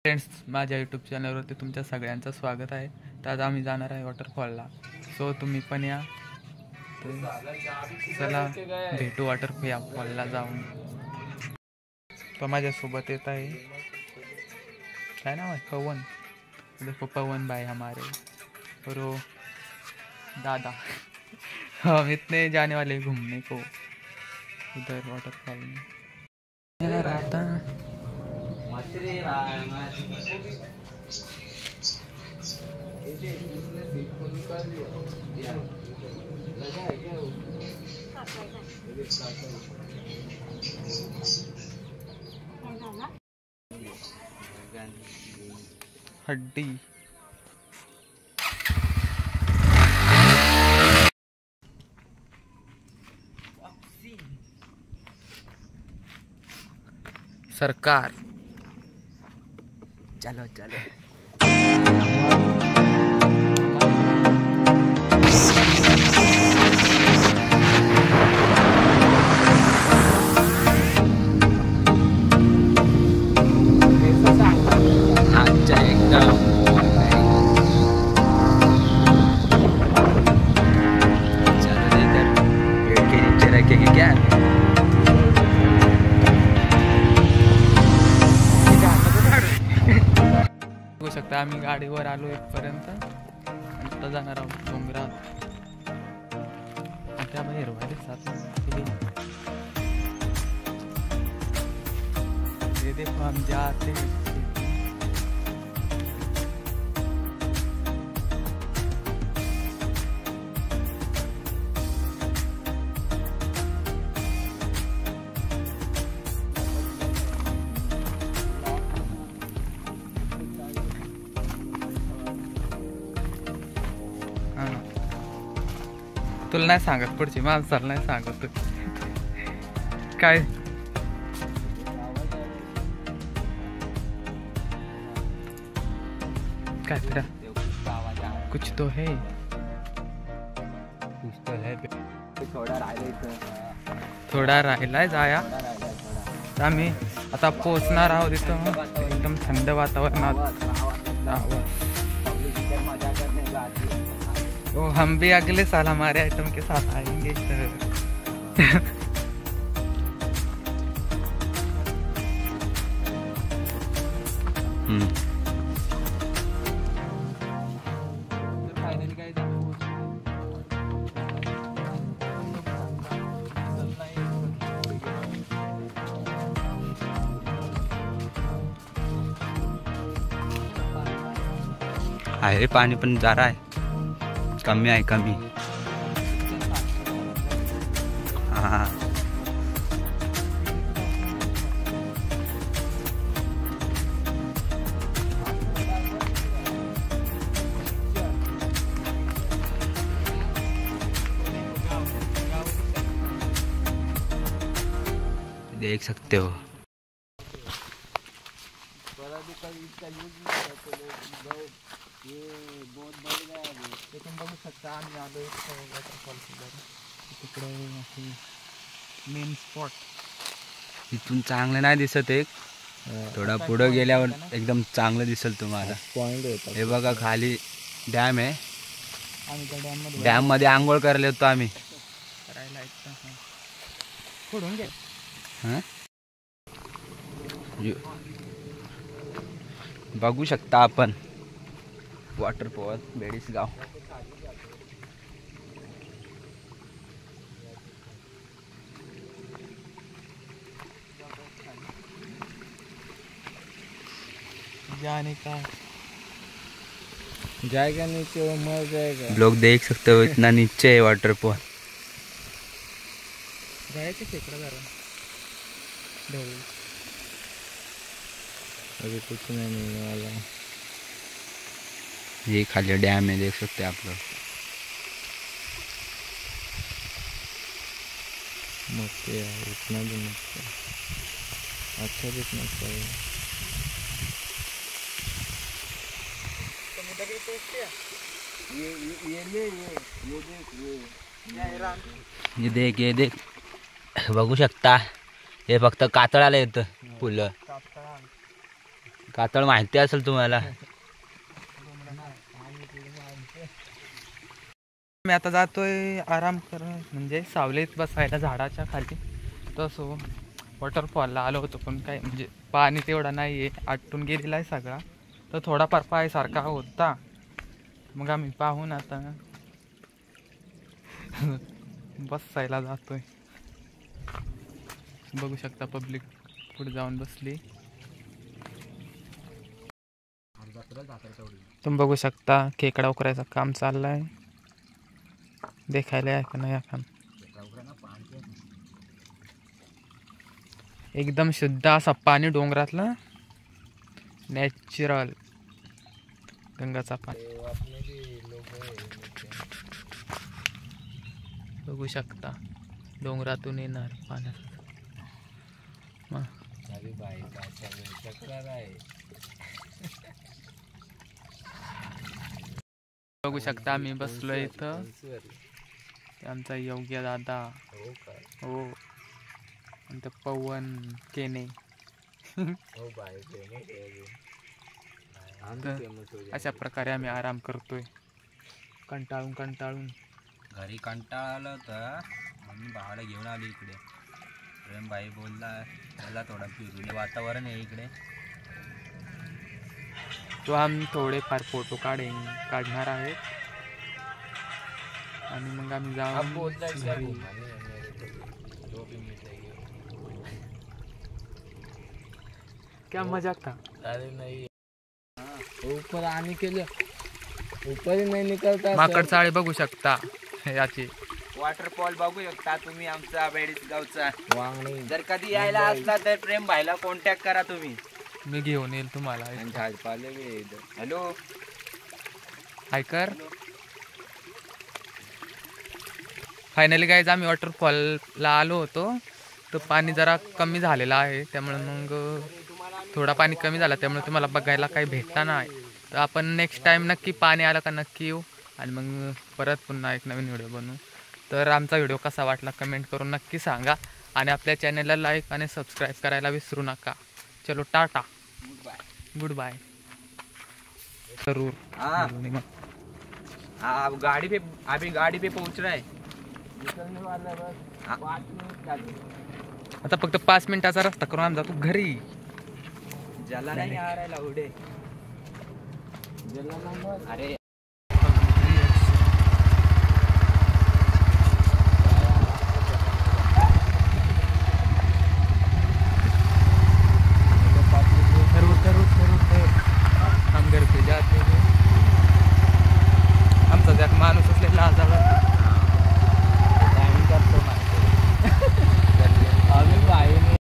Friends, माझ्या YouTube चॅनलवरती तुमच्या सगळ्यांचं स्वागत आहे. तर आज आम्ही जाणार आहे वॉटरफॉलला. सो तुम्ही पण या. चला भेटू वॉटरफॉलला जाऊन. तो माझ्यासोबत येत आहे. काय नाव आहे? पवन. देखो पवन भाई हमारे और वो दादा. हम इतने जाने वाले घूमने को उधर वाटरफॉल में. राता हड्डी सरकार. चलो चलो. बघू शकता आम्ही गाडीवर आलो इथपर्यंत. आता जाणार आहोत डोंगरात. त्या बाहेर ये देखो हम जाते हैं. तुला नाही सांगत, पुढची माणसाला नाही सांगत. काय काय तेरा कुछ तो है. थोडा राहिलाय जाया. आम्ही आता पोहोचणार आहोत इथं. एकदम थंड वातावरणात. तो हम भी अगले साल हमारे आइटम के साथ आएंगे. आहे पाणी पण जरा आहे. कमी आहे कमी. हाँ देख सकते हो. बघू शकता आम्ही आलो वॉटरफॉल तिकडे मेन स्पॉट. इथून चांगलं नाही दिसत. एक थोडा पुढे गेल्यावर एकदम चांगलं दिसेल तुम्हाला. पॉइंट हे बघा खाली डॅम आहे. आम्ही त्या डॅम मध्ये आंघोळ करायला होतो आम्ही. बघू शकता आपण वॉटरफॉल बेडीसगाव. जाने का जाएगा नीचे वो मर जाएगा. लोग देख सकते हो इतना नीचे है वाटरफॉल. जायचं खेकडा जरा ढोल. अभी कुछ नहीं मिलने वाला. ये खाली डैम है, देख सकते हैं आप लोग. मस्त है इतना भी मस्त है. अच्छा दिखना चाहिए. ये देख बघू शकता. हे फक्त कातळाला येतं फुलं. कातळ माहिती असेल तुम्हाला. मी आता जातोय आराम कर म्हणजे सावलीत बसायला झाडाच्या खाली. तसं वॉटरफॉलला आलो होतो पण काय म्हणजे पाणी तेवढा नाही आहे, आटून गेलेला आहे सगळा. तर थोडाफार पायासारखा होता. मग आम्ही पाहून आता बसायला जातोय. बघू शकता पब्लिक पुढे जाऊन बसली. तुम्ही बघू शकता खेकडा उकरायचं काम चाललंय. देखायला आहे का नाही आपण. एकदम शुद्ध असं पाणी डोंगरातलं नॅचरल गंगाचा पाणी बघू शकता. डोंगरातून येणार पाण्याचा बघू शकता. आम्ही बसलो इथं. आमचा योग्य दादा हो आणि पवन केने. अशा प्रकारे आम्ही आराम करतोय कंटाळून. घरी कंटाळा आलं होतं म्हणून भावाला घेऊन आलो इकडे. प्रेम भाई बोलला त्याला थोडा फिरून वातावरण आहे इकडे. तो आम्ही थोडेफार फोटो काढणार आहेत आणि मग आम्ही जाऊन क्या मजाक था. अरे नहीं ऊपर आने के लिए ऊपर ही नहीं निकलता. माकड चाळे बघू शकता याची. वॉटरफॉल बघू शकता तुम्ही आमचा बेडगावचा. वांगणी जर कधी यायला असला तर प्रेम भाईला कॉन्टॅक्ट करा तुम्ही. मी घेऊन येईल तुम्हाला. झाडपाले भी इधर. हॅलो हाय कर. फायनली गाईज आम्ही वॉटरफॉलला आलो होतो. तर पाणी जरा कमी झालेलं आहे त्यामुळे मग थोडा पाणी कमी झाला त्यामुळे तुम्हाला बघायला काही भेटता नाही. तर आपण नेक्स्ट टाइम नक्की पाणी आलं का नक्की येऊ आणि मग परत पुन्हा एक नवीन व्हिडिओ बनवू. तर आमचा व्हिडिओ कसा वाटला कमेंट करून नक्की सांगा आणि आपल्या चॅनलला लाईक आणि सबस्क्राईब करायला विसरू नका. चलो टाटा गुड बाय. जरूर गाड़ी पे अभी गाड़ी पे पहुंच रहा है. निकलने वाला है बस 5 मिनट का. आता फक्त 5 मिनिटाचा रस्ता करून आम्ही जातो घरी. जला नहीं आ रहा है लाउडे. जला नंबर अरे हम घर पे जाते हैं. आमचा त्यात माणूस